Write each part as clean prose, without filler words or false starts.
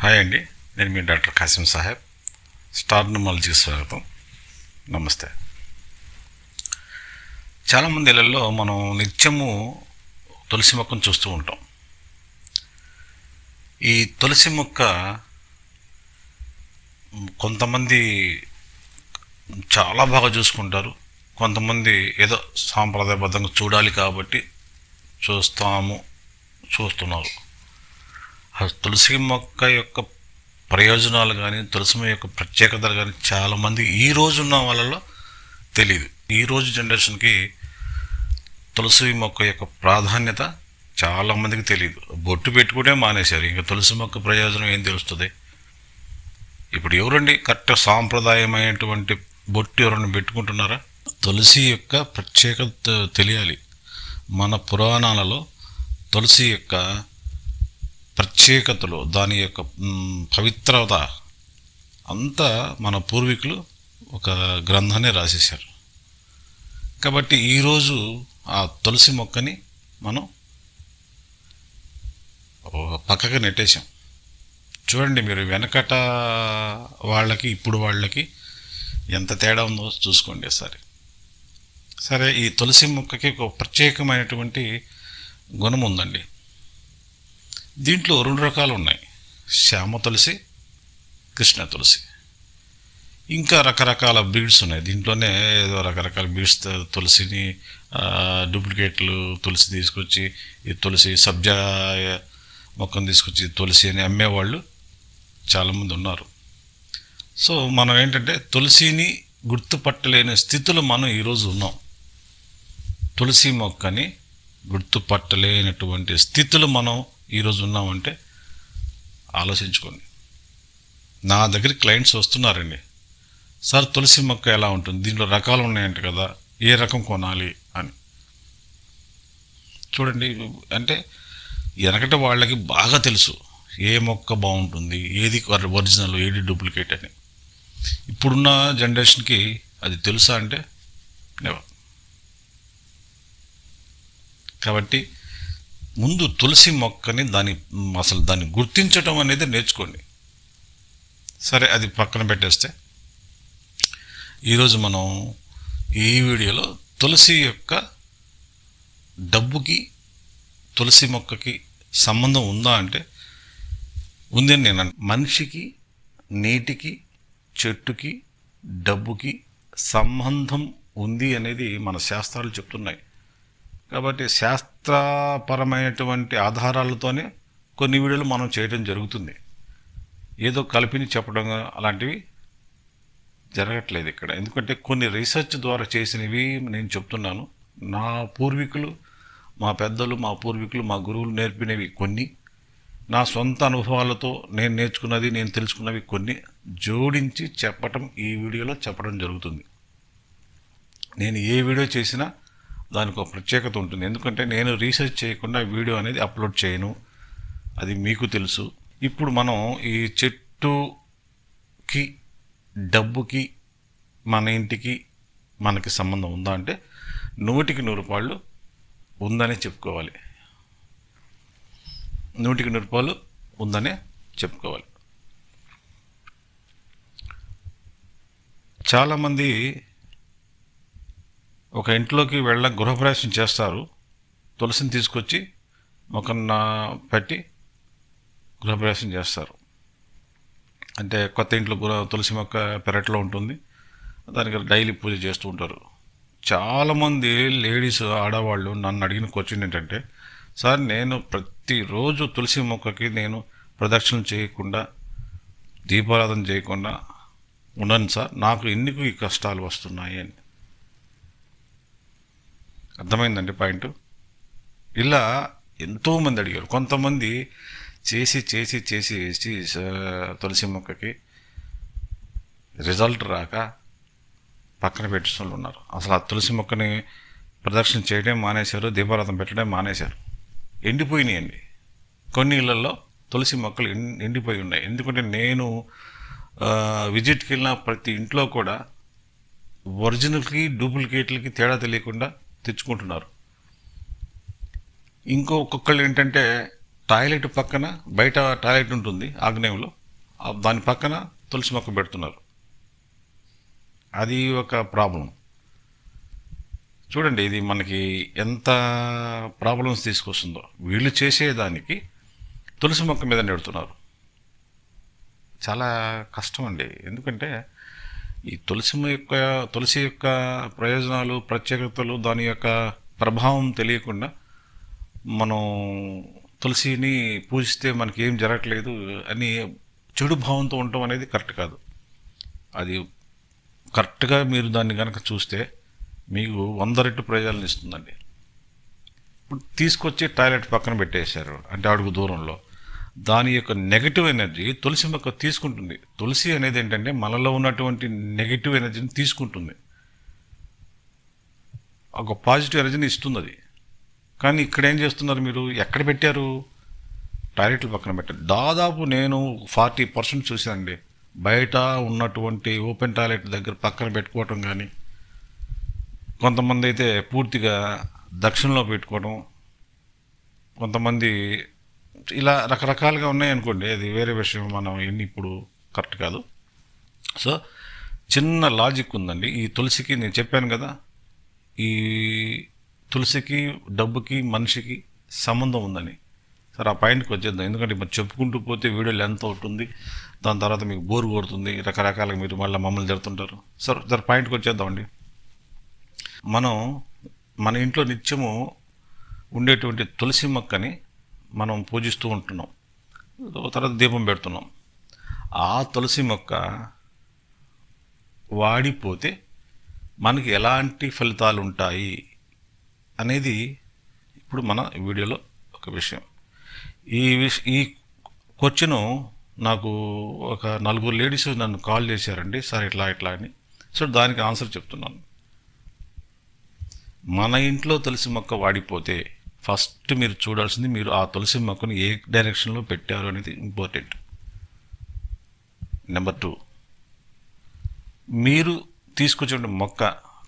Hi అండి, నేను మీ doctor Qasim Saheb. Star న్యూమాలజీకి స్వాగతం. నమస్తే. చాలామంది ఇళ్ళల్లో మనం నిత్యము తులసి మొక్కను చూస్తూ ఉంటాం. ఈ తులసి మొక్క కొంతమంది చాలా బాగా చూసుకుంటారు, కొంతమంది ఏదో సాంప్రదాయబద్ధంగా చూడాలి కాబట్టి చూస్తున్నారు. తులసి మొక్క యొక్క ప్రయోజనాలు కానీ తులసి మొక్క యొక్క ప్రత్యేకతలు కానీ చాలామంది ఈ రోజున్న వాళ్ళలో తెలియదు. ఈరోజు జనరేషన్కి తులసి మొక్క యొక్క ప్రాధాన్యత చాలామందికి తెలియదు. బొట్టు పెట్టుకుంటే మానేశారు. ఇంకా తులసి మొక్క ప్రయోజనం ఏం తెలుస్తుంది? ఇప్పుడు ఎవరండి కరెక్ట్ సాంప్రదాయమైనటువంటి బొట్టు ఎవరైనా పెట్టుకుంటున్నారా? తులసి యొక్క ప్రత్యేకత తెలియాలి. మన పురాణాలలో తులసి యొక్క ప్రత్యేకతలు, దాని యొక్క పవిత్రత అంతా మన పూర్వీకులు ఒక గ్రంథాన్ని రాసేశారు. కాబట్టి ఈరోజు ఆ తులసి మొక్కని మనం పక్కకి నెట్టేశాం. చూడండి, మీరు వెనకట వాళ్ళకి ఇప్పుడు వాళ్ళకి ఎంత తేడా ఉందో చూసుకోండి ఒకసారి. సరే, ఈ తులసి మొక్కకి ఒక ప్రత్యేకమైనటువంటి గుణం ఉందండి. దీంట్లో 2 రకాలు ఉన్నాయి: శ్యామ తులసి, కృష్ణ తులసి. ఇంకా రకరకాల బ్రీడ్స్ ఉన్నాయి. దీంట్లోనే ఏదో రకరకాల బ్రీడ్స్ తులసిని డూప్లికేట్లు తులసి తీసుకొచ్చి ఈ తులసి సబ్జా మొక్కను తీసుకొచ్చి తులసి అని అమ్మేవాళ్ళు చాలామంది ఉన్నారు. సో మనం ఏంటంటే తులసిని గుర్తుపట్టలేని స్థితిలో మనం ఈరోజు ఉన్నాం. తులసి మొక్కని గుర్తుపట్టలేనటువంటి స్థితిలో మనం ఈరోజు ఉన్నామంటే ఆలోచించుకోండి. నా దగ్గర క్లయింట్స్ వస్తున్నారండి, సార్ తులసి మొక్క ఎలా ఉంటుంది, దీంట్లో రకాలు ఉన్నాయంట కదా, ఏ రకం కొనాలి అని. చూడండి, అంటే వెనకట వాళ్ళకి బాగా తెలుసు ఏ మొక్క బాగుంటుంది, ఏది ఒరిజినల్, ఏది డూప్లికేట్ అని. ఇప్పుడున్న జనరేషన్కి అది తెలుసా అంటే నెవర్. కాబట్టి ముందు తులసి మొక్కని దాన్ని గుర్తించడం అనేది నేర్చుకోండి. సరే, అది పక్కన పెట్టేస్తే ఈరోజు మనం ఈ వీడియోలో తులసి యొక్క డబ్బుకి తులసి మొక్కకి సంబంధం ఉందా అంటే ఉంది అని నేను. మనిషికి, నీటికి, చెట్టుకి, డబ్బుకి సంబంధం ఉంది అనేది మన శాస్త్రాలు చెప్తున్నాయి. కాబట్టి శాస్త్రపరమైనటువంటి ఆధారాలతోనే కొన్ని వీడియోలు మనం చేయడం జరుగుతుంది. ఏదో కలిపిని చెప్పడం అలాంటివి జరగట్లేదు ఇక్కడ. ఎందుకంటే కొన్ని రీసెర్చ్ ద్వారా చేసినవి నేను చెప్తున్నాను. నా పూర్వీకులు, మా పెద్దలు, మా పూర్వీకులు, మా గురువులు నేర్పినవి కొన్ని, నా సొంత అనుభవాలతో నేను నేర్చుకున్నది, నేను తెలుసుకున్నవి కొన్ని జోడించి చెప్పటం ఈ వీడియోలో చెప్పడం జరుగుతుంది. నేను ఏ వీడియో చేసినా దానికి ఒక ప్రత్యేకత ఉంటుంది. ఎందుకంటే నేను రీసెర్చ్ చేయకుండా వీడియో అనేది అప్లోడ్ చేయను, అది మీకు తెలుసు. ఇప్పుడు మనం ఈ చెట్టుకి, డబ్బుకి, మన ఇంటికి మనకి సంబంధం ఉందా అంటే 100కి 100 రూపాయలు ఉందనే చెప్పుకోవాలి. 100కి 100 రూపాయలు ఉందనే చెప్పుకోవాలి. చాలామంది ఒక ఇంట్లోకి గృహప్రవేశం చేస్తారు, తులసిని తీసుకొచ్చి మొక్కన పెట్టి గృహప్రవేశం చేస్తారు. అంటే కొత్త ఇంట్లో తులసి మొక్క పెరట్లో ఉంటుంది, దానికి డైలీ పూజ చేస్తూ ఉంటారు. చాలామంది లేడీస్, ఆడవాళ్ళు నన్ను అడిగిన క్వశ్చన్ ఏంటంటే, సార్ నేను ప్రతిరోజు తులసి మొక్కకి నేను ప్రదక్షిణలు చేయకుండా, దీపారాధన చేయకుండా ఉన్నాను సార్, నాకు ఎందుకు ఈ కష్టాలు వస్తున్నాయి అని. అర్థమైందండి పాయింట్? ఇలా ఎంతోమంది అడిగారు. కొంతమంది చేసి తులసి మొక్కకి రిజల్ట్ రాక పక్కన పెట్టేసిన ఉన్నారు. అసలు ఆ తులసి మొక్కని ప్రదక్షిణ చేయడం మానేశారు, దీపారాధన పెట్టడం మానేశారు. ఎండిపోయినాయండి. కొన్ని ఇళ్లలో తులసి మొక్కలు ఎండిపోయి ఉన్నాయి. ఎందుకంటే నేను విజిట్కి వెళ్ళిన ప్రతి ఇంట్లో కూడా ఒరిజినల్కి, డూప్లికేట్లకి తేడా తెలియకుండా తెచ్చుకుంటున్నారు. ఒక్కొక్కళ్ళు ఏంటంటే టాయిలెట్ పక్కన, బయట టాయిలెట్ ఉంటుంది ఆగ్నేయంలో, దాని పక్కన తులసి మొక్క పెడుతున్నారు. అది ఒక ప్రాబ్లం. చూడండి ఇది మనకి ఎంత ప్రాబ్లమ్స్ తీసుకొస్తుందో. వీళ్ళు చేసేదానికి తులసి మొక్క మీద నెడుతున్నారు. చాలా కష్టం అండి. ఎందుకంటే ఈ తులసి యొక్క ప్రయోజనాలు, ప్రత్యేకతలు, దాని యొక్క ప్రభావం తెలియకుండా మనం తులసిని పూజిస్తే మనకి ఏం జరగట్లేదు అని చెడు భావంతో ఉండటం అనేది కరెక్ట్ కాదు. అది కరెక్ట్గా మీరు దాన్ని కనుక చూస్తే మీకు 100 రెట్లు ప్రయోజనాలు ఇస్తుందండి. ఇప్పుడు తీసుకొచ్చి టాయిలెట్ పక్కన పెట్టేశారు అంటే అడుగు దూరంలో, దాని యొక్క నెగిటివ్ ఎనర్జీ తులసి మొక్క తీసుకుంటుంది. తులసి అనేది ఏంటంటే మనలో ఉన్నటువంటి నెగిటివ్ ఎనర్జీని తీసుకుంటుంది, ఒక పాజిటివ్ ఎనర్జీని ఇస్తుంది అది. కానీ ఇక్కడ ఏం చేస్తున్నారు మీరు? ఎక్కడ పెట్టారు? టాయిలెట్లు పక్కన పెట్టారు. దాదాపు నేను 40% చూశానండి. బయట ఉన్నటువంటి ఓపెన్ టాయిలెట్ దగ్గర పక్కన పెట్టుకోవటం కానీ, కొంతమంది అయితే పూర్తిగా దక్షిణలో పెట్టుకోవడం, కొంతమంది ఇలా రకరకాలుగా ఉన్నాయనుకోండి, అది వేరే విషయం. మనం ఎన్ని ఇప్పుడు కరెక్ట్ కాదు. సో చిన్న లాజిక్ ఉందండి ఈ తులసికి. నేను చెప్పాను కదా, ఈ తులసికి డబ్బుకి మనిషికి సంబంధం ఉందని. సరే ఆ పాయింట్కి వచ్చేద్దాం, ఎందుకంటే ఇప్పుడు చెప్పుకుంటూ పోతే వీడియో లెంత్ అవుతుంది, దాని తర్వాత మీకు బోర్ కొడుతుంది, రకరకాలుగా మీరు మళ్ళీ మమ్మల్ని తిడుతుంటారు. సరే పాయింట్కి వచ్చేద్దామండి. మనం మన ఇంట్లో నిత్యము ఉండేటువంటి తులసి మొక్కని మనం పూజిస్తూ ఉంటున్నాం, తర్వాత దీపం పెడుతున్నాం. ఆ తులసి మొక్క వాడిపోతే మనకి ఎలాంటి ఫలితాలు ఉంటాయి అనేది ఇప్పుడు మన వీడియోలో ఒక విషయం. ఈ క్వశ్చన్ నాకు ఒక 4 లేడీస్ నన్ను కాల్ చేశారండి, సార్ ఇట్లా అని. సో దానికి ఆన్సర్ చెప్తున్నాను. మన ఇంట్లో తులసి మొక్క వాడిపోతే ఫస్ట్ మీరు చూడాల్సింది, మీరు ఆ తులసి మొక్కను ఏ డైరెక్షన్లో పెట్టారు అనేది ఇంపార్టెంట్. నెంబర్ 2, మీరు తీసుకొచ్చే మొక్క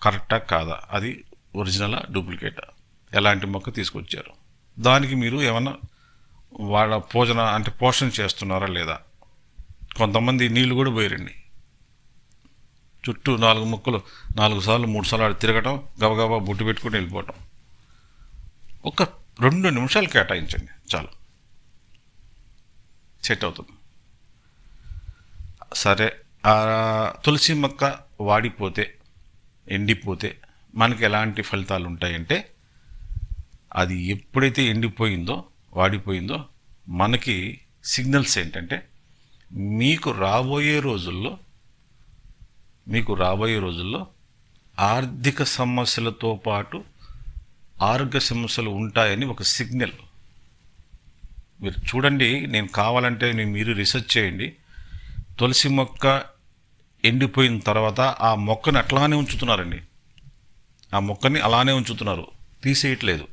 కరెక్టా కాదా, అది ఒరిజినలా డూప్లికేటా, ఎలాంటి మొక్క తీసుకొచ్చారు, దానికి మీరు ఏమన్నా వాళ్ళ పోషణ చేస్తున్నారా లేదా. కొంతమంది నీళ్లు కూడా పోయారండి, చుట్టూ 4 మొక్కలు 4 సార్లు 3 సార్లు తిరగటం, గబగబా బొట్టు పెట్టుకుని వెళ్ళిపోవటం. ఒక 2 నిమిషాలు కేటాయించండి చాలు, సెట్ అవుతుంది. సరే, ఆ తులసి మొక్క వాడిపోతే, ఎండిపోతే మనకి ఎలాంటి ఫలితాలు ఉంటాయంటే, అది ఎప్పుడైతే ఎండిపోయిందో, వాడిపోయిందో, మనకి సిగ్నల్స్ ఏంటంటే మీకు రాబోయే రోజుల్లో ఆర్థిక సమస్యలతో పాటు ఆరోగ్య సమస్యలు ఉంటాయని ఒక సిగ్నల్. మీరు చూడండి, నేను కావాలంటే మీరు రీసెర్చ్ చేయండి. తులసి మొక్క ఎండిపోయిన తర్వాత ఆ మొక్కని అట్లానే ఉంచుతున్నారండి, ఆ మొక్కని అలానే ఉంచుతున్నారు, తీసేయట్లేదు,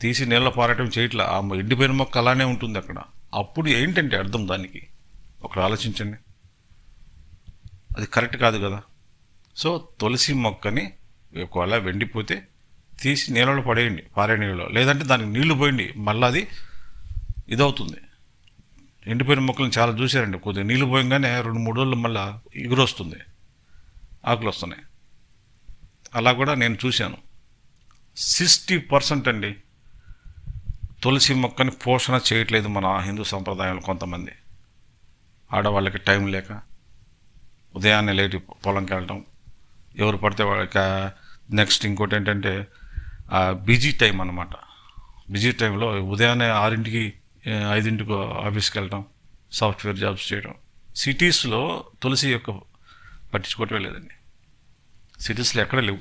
తీసి నీళ్ళ పారటం చేయట్లేదు. ఆ ఎండిపోయిన మొక్క అలానే ఉంటుంది అక్కడ. అప్పుడు ఏంటంటే అర్థం దానికి ఒకరు ఆలోచించండి, అది కరెక్ట్ కాదు కదా. సో తులసి మొక్కని ఒకవేళ వెండిపోతే తీసి నీళ్ళలో పడేయండి, పారే నీళ్ళలో, లేదంటే దానికి నీళ్లు పోయండి, మళ్ళీ అది ఇదవుతుంది. ఎండిపోయిన మొక్కలను చాలా చూశారండి, కొద్దిగా నీళ్లు పోయంగానే 2-3 రోజులు మళ్ళీ ఎగురొస్తుంది, ఆకులు వస్తున్నాయి. అలా కూడా నేను చూశాను. 60% అండి తులసి మొక్కని పోషణ చేయట్లేదు మన హిందూ సంప్రదాయంలో. కొంతమంది ఆడవాళ్ళకి టైం లేక ఉదయాన్నే లేటి పొలంకి వెళ్ళటం, ఎవరు పడితే వాళ్ళకి. నెక్స్ట్ ఇంకోటి ఏంటంటే బిజీ టైం అన్నమాట. బిజీ టైంలో ఉదయాన్నే 6ంటికి 5ంటికి ఆఫీస్కి వెళ్ళటం, సాఫ్ట్వేర్ జాబ్స్ చేయడం. సిటీస్లో తులసి యొక్క పట్టించుకోవటమే లేదండి, సిటీస్లో ఎక్కడ లేవు.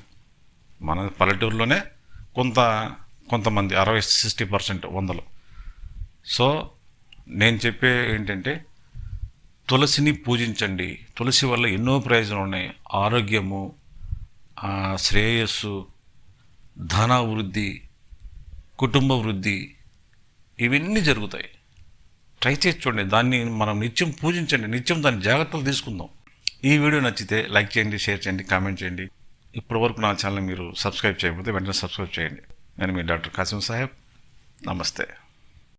మన పల్లెటూరులోనే కొంతమంది 60-60% 100లో. సో నేను చెప్పే ఏంటంటే తులసిని పూజించండి. తులసి వల్ల ఎన్నో ప్రయోజనాలు ఉన్నాయి. ఆరోగ్యము, శ్రేయస్సు, ధన వృద్ధి, కుటుంబ వృద్ధి, ఇవన్నీ జరుగుతాయి. ట్రై చేసి చూడండి, దాన్ని మనం నిత్యం పూజించండి, నిత్యం దాని జాగ్రత్తలు తీసుకుందాం. ఈ వీడియో నచ్చితే లైక్ చేయండి, షేర్ చేయండి, కామెంట్ చేయండి. ఇప్పటివరకు నా ఛానల్ మీరు సబ్స్క్రైబ్ చేయకపోతే వెంటనే సబ్స్క్రైబ్ చేయండి. నేను మీ డాక్టర్ కాసిం సాహెబ్. నమస్తే.